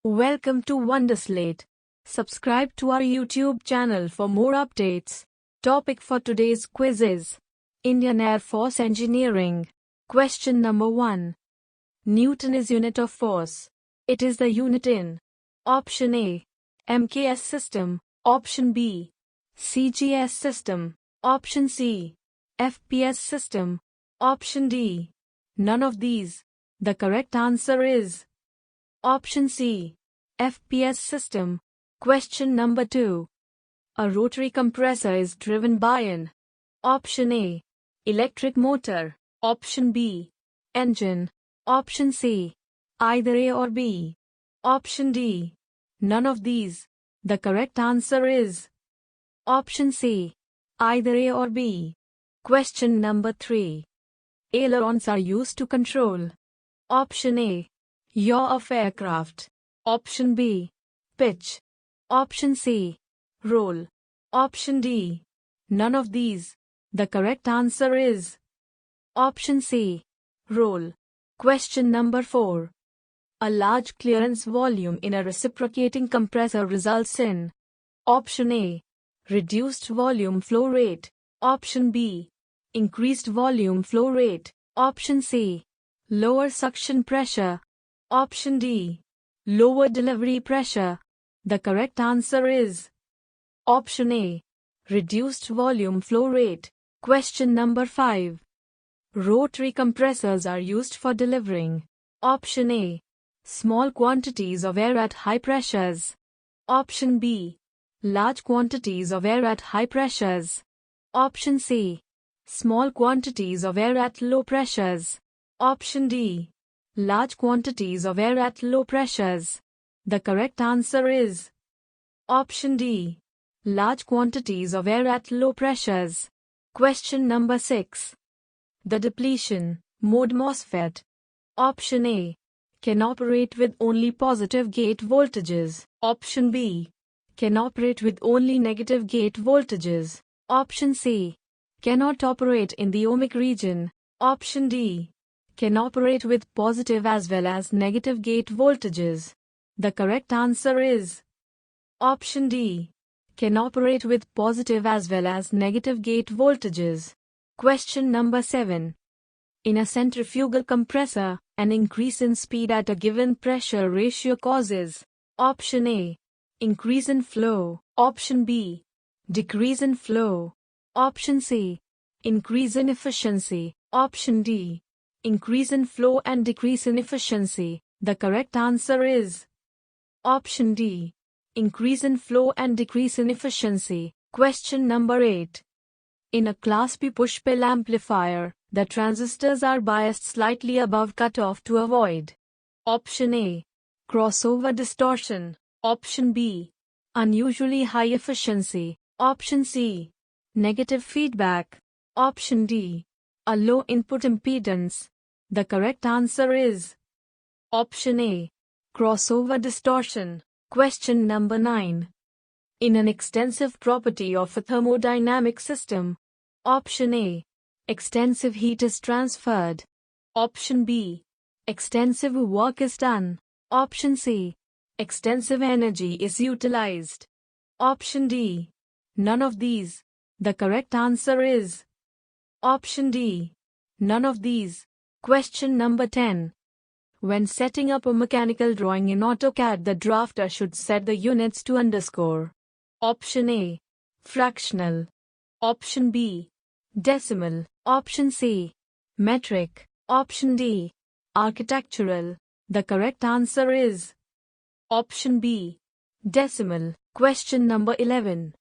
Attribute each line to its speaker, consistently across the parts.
Speaker 1: Welcome to Wonderslate. Subscribe to our YouTube channel for more updates. Topic for today's quiz is Indian Air Force Engineering. Question number 1. Newton is unit of force. It is the unit in Option A, MKS system. Option B, CGS system. Option C, FPS system. Option D, none of these. The correct answer is Option C, FPS system. Question number 2. A rotary compressor is driven by an Option A, electric motor. Option B, engine. Option C, either A or B. Option D, none of these. The correct answer is Option C, either A or B. Question number 3. Ailerons are used to control Option A, yaw of aircraft. Option B, pitch. Option C, roll. Option D, none of these. The correct answer is Option C, roll. Question number 4. A large clearance volume in a reciprocating compressor results in Option A, reduced volume flow rate. Option B, increased volume flow rate. Option C, lower suction pressure. Option D, lower delivery pressure. The correct answer is Option A, reduced volume flow rate. Question number 5. Rotary compressors are used for delivering Option A, small quantities of air at high pressures. Option B, large quantities of air at high pressures. Option C, small quantities of air at low pressures. Option D, large quantities of air at low pressures. The correct answer is Option D, large quantities of air at low pressures. Question number 6. The depletion-mode MOSFET. Option A, can operate with only positive gate voltages. Option B, can operate with only negative gate voltages. Option C, cannot operate in the ohmic region. Option D, can operate with positive as well as negative gate voltages. The correct answer is Option D, can operate with positive as well as negative gate voltages. Question number 7. In a centrifugal compressor, an increase in speed at a given pressure ratio causes Option A, increase in flow. Option B, decrease in flow. Option C, increase in efficiency. Option D, increase in flow and decrease in efficiency. The correct answer is Option D, increase in flow and decrease in efficiency. Question number 8. In a Class B push-pull amplifier, the transistors are biased slightly above cutoff to avoid Option A, crossover distortion. Option B, unusually high efficiency. Option C, negative feedback. Option D, a low input impedance. The correct answer is Option A, crossover distortion. Question number 9. In an extensive property of a thermodynamic system, Option A, extensive heat is transferred. Option B, extensive work is done. Option C, extensive energy is utilized. Option D, none of these. The correct answer is Option D, none of these. Question number 10. When setting up a mechanical drawing in AutoCAD, the drafter should set the units to underscore. Option A, fractional. Option B, decimal. Option C, metric. Option D, architectural. The correct answer is Option B, decimal. Question number 11.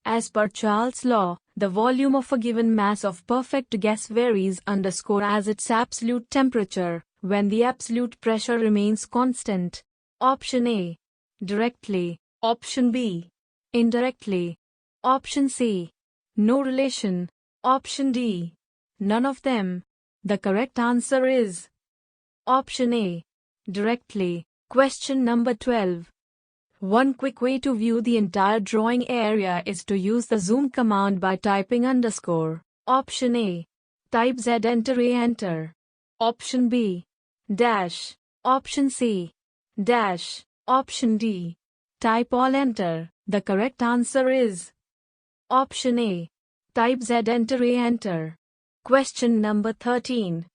Speaker 1: As per Charles' law, the volume of a given mass of perfect gas varies underscore as its absolute temperature when the absolute pressure remains constant. Option A, directly. Option B, indirectly. Option C, no relation. Option D, none of them. The correct answer is Option A, directly. Question number 12. One quick way to view the entire drawing area is to use the zoom command by typing underscore. Option A, type Z, enter A, enter. Option B, dash. Option C, dash. Option D. Type all enter. The correct answer is option A. Type Z enter A enter. Question number 13.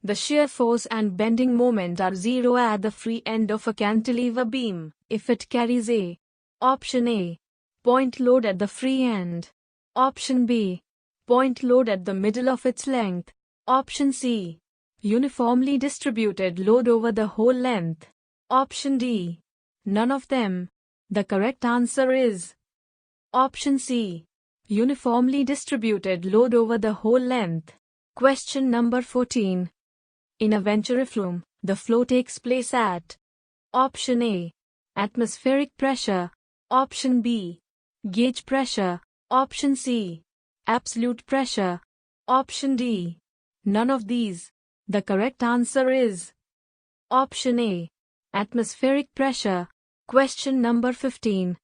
Speaker 1: The shear force and bending moment are zero at the free end of a cantilever beam if it carries a. Option A. Point load at the free end. Option B. Point load at the middle of its length. Option C. Uniformly distributed load over the whole length. Option D. None of them. The correct answer is option C. Uniformly distributed load over the whole length. Question number 14. In a aventuriflume, the flow takes place at option A. Atmospheric pressure. Option B. Gauge pressure. Option C. Absolute pressure. Option D. None of these. The correct answer is option A. Atmospheric pressure. Question number 15.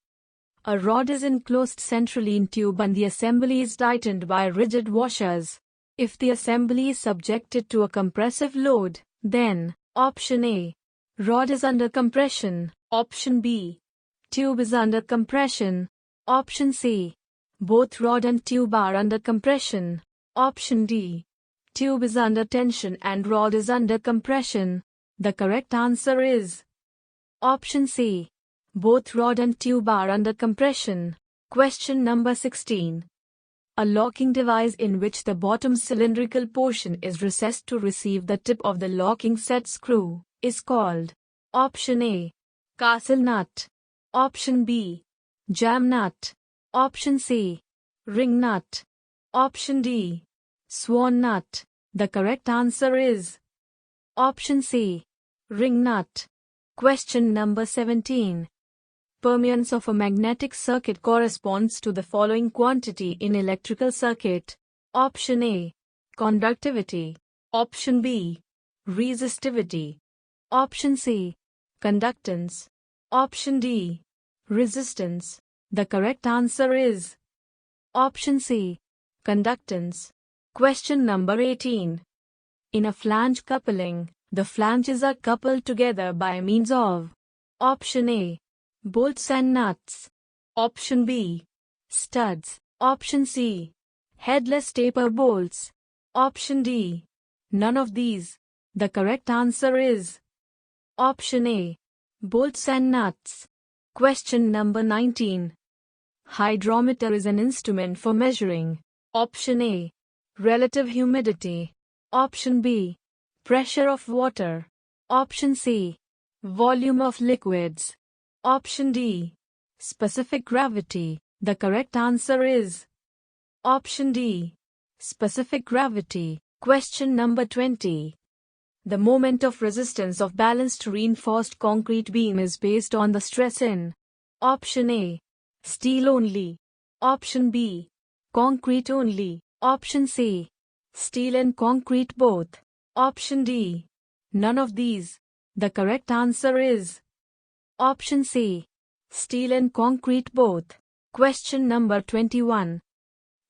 Speaker 1: A rod is enclosed centrally in tube and the assembly is tightened by rigid washers. If the assembly is subjected to a compressive load, then option A. Rod is under compression. Option B. Tube is under compression. Option C. Both rod and tube are under compression. Option D. Tube is under tension and rod is under compression. The correct answer is option C. Both rod and tube are under compression. Question number 16. A locking device in which the bottom cylindrical portion is recessed to receive the tip of the locking set screw is called option A. Castle nut. Option B. Jam nut. Option C. Ring nut. Option D. Swan nut. The correct answer is option C. Ring nut. Question number 17. Permeance of a magnetic circuit corresponds to the following quantity in electrical circuit. Option A. Conductivity. Option B. Resistivity. Option C. Conductance. Option D. Resistance. The correct answer is option C. Conductance. Question number 18. In a flange coupling, the flanges are coupled together by means of option A. Bolts and nuts. Option B. Studs. Option C. Headless taper bolts. Option D. None of these. The correct answer is option A. Bolts and nuts. Question number 19. Hydrometer is an instrument for measuring option A. Relative humidity. Option B. Pressure of water. Option C. Volume of liquids. Option D. Specific gravity. The correct answer is option D. Specific gravity. Question number 20. The moment of resistance of balanced reinforced concrete beam is based on the stress in option A. Steel only. Option B. Concrete only. Option C. Steel and concrete both. Option D. None of these. The correct answer is option C. Steel and concrete both. Question number 21.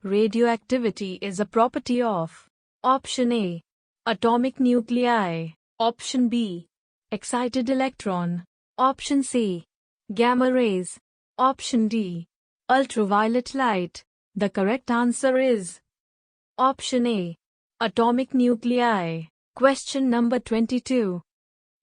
Speaker 1: Radioactivity is a property of option A. Atomic nuclei. Option B. Excited electron. Option C. Gamma rays. Option D. Ultraviolet light. The correct answer is option A. Atomic nuclei. Question number 22.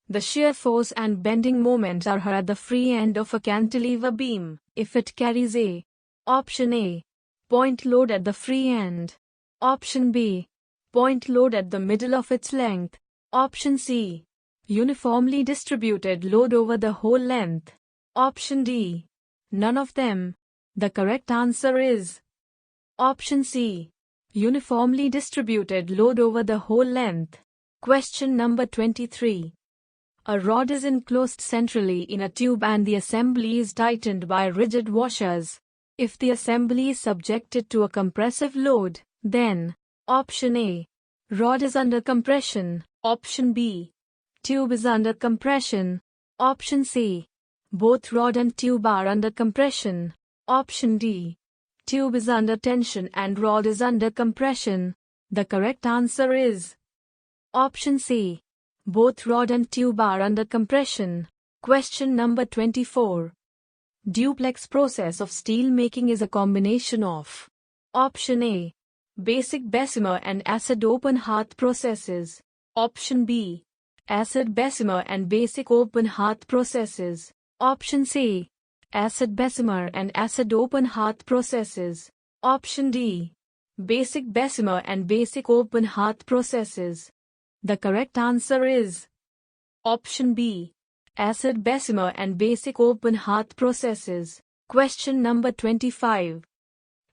Speaker 1: The shear force and bending moment are at the free end of a cantilever beam if it carries a. Option A. Point load at the free end. Option B. Point load at the middle of its length. Option C. Uniformly distributed load over the whole length. Option D. None of them. The correct answer is option C. Uniformly distributed load over the whole length. Question number 23. A rod is enclosed centrally in a tube and the assembly is tightened by rigid washers. If the assembly is subjected to a compressive load, then option A. Rod is under compression. Option B. Tube is under compression. Option C. Both rod and tube are under compression. Option D. Tube is under tension and rod is under compression. The correct answer is option C. Both rod and tube are under compression. Question number 24. Duplex process of steel making is a combination of Option A. Basic Bessemer and acid open hearth processes. Option B. Acid Bessemer and basic open hearth processes. Option C. Acid Bessemer and acid open hearth processes. Option D. Basic Bessemer and basic open hearth processes. The correct answer is Option B. Acid Bessemer and basic open hearth processes. Question number 25.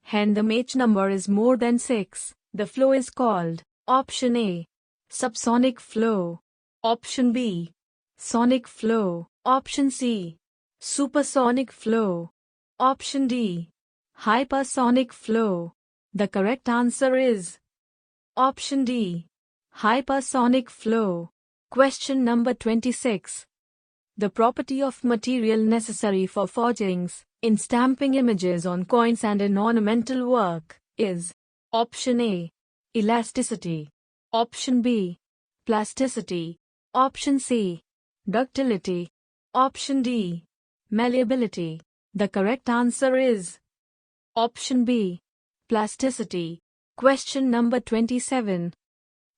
Speaker 1: Hen the Mech number is more than 6. The flow is called Option A. Subsonic flow. Option B. Sonic flow. Option C. Supersonic flow. Option D. Hypersonic flow. The correct answer is Option D. Hypersonic flow. Question number 26. The property of material necessary for forgings, in stamping images on coins and in ornamental work, is Option A. Elasticity. Option B. Plasticity. Option C. Ductility. Option D. Malleability. The correct answer is Option B. Plasticity. Question number 27.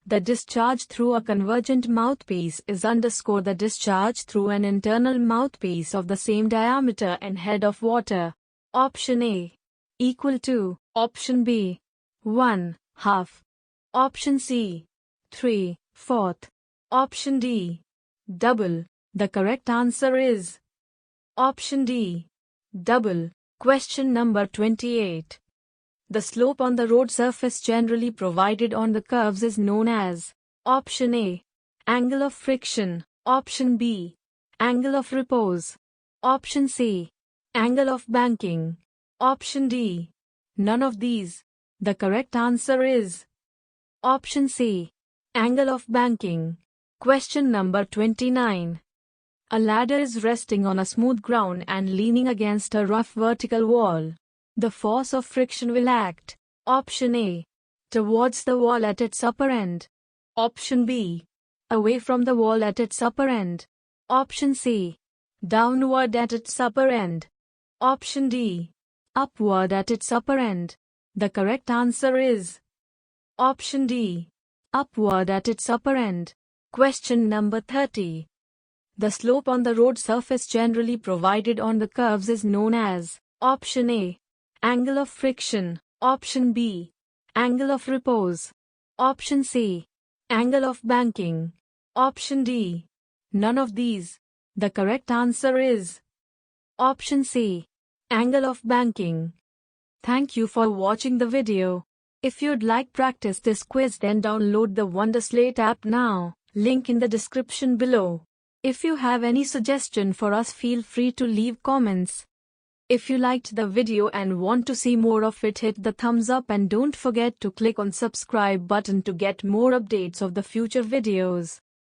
Speaker 1: The discharge through a convergent mouthpiece is _ the discharge through an internal mouthpiece of the same diameter and head of water. Option A. Equal to. Option B. 1/2. Option C. 3/4. Option D. Double. The correct answer is Option D. Double. Question number 28. The slope on the road surface generally provided on the curves is known as Option A. Angle of friction. Option B. Angle of repose. Option C. Angle of banking. Option D. None of these. The correct answer is Option C. Angle of banking. Question number 29. A ladder is resting on a smooth ground and leaning against a rough vertical wall. The force of friction will act. Option A. Towards the wall at its upper end. Option B. Away from the wall at its upper end. Option C. Downward at its upper end. Option D. Upward at its upper end. The correct answer is Option D. Upward at its upper end. Question number 30. The slope on the road surface generally provided on the curves is known as Option A. Angle of friction. Option B. Angle of repose. Option C. Angle of banking. Option D. None of these. The correct answer is Option C. Angle of banking. Thank you for watching the video. If you'd like practice this quiz, then download the Wonderslate app now. Link in the description below. If you have any suggestion for us, feel free to leave comments. If you liked the video and want to see more of it, hit the thumbs up and don't forget to click on subscribe button to get more updates of the future videos.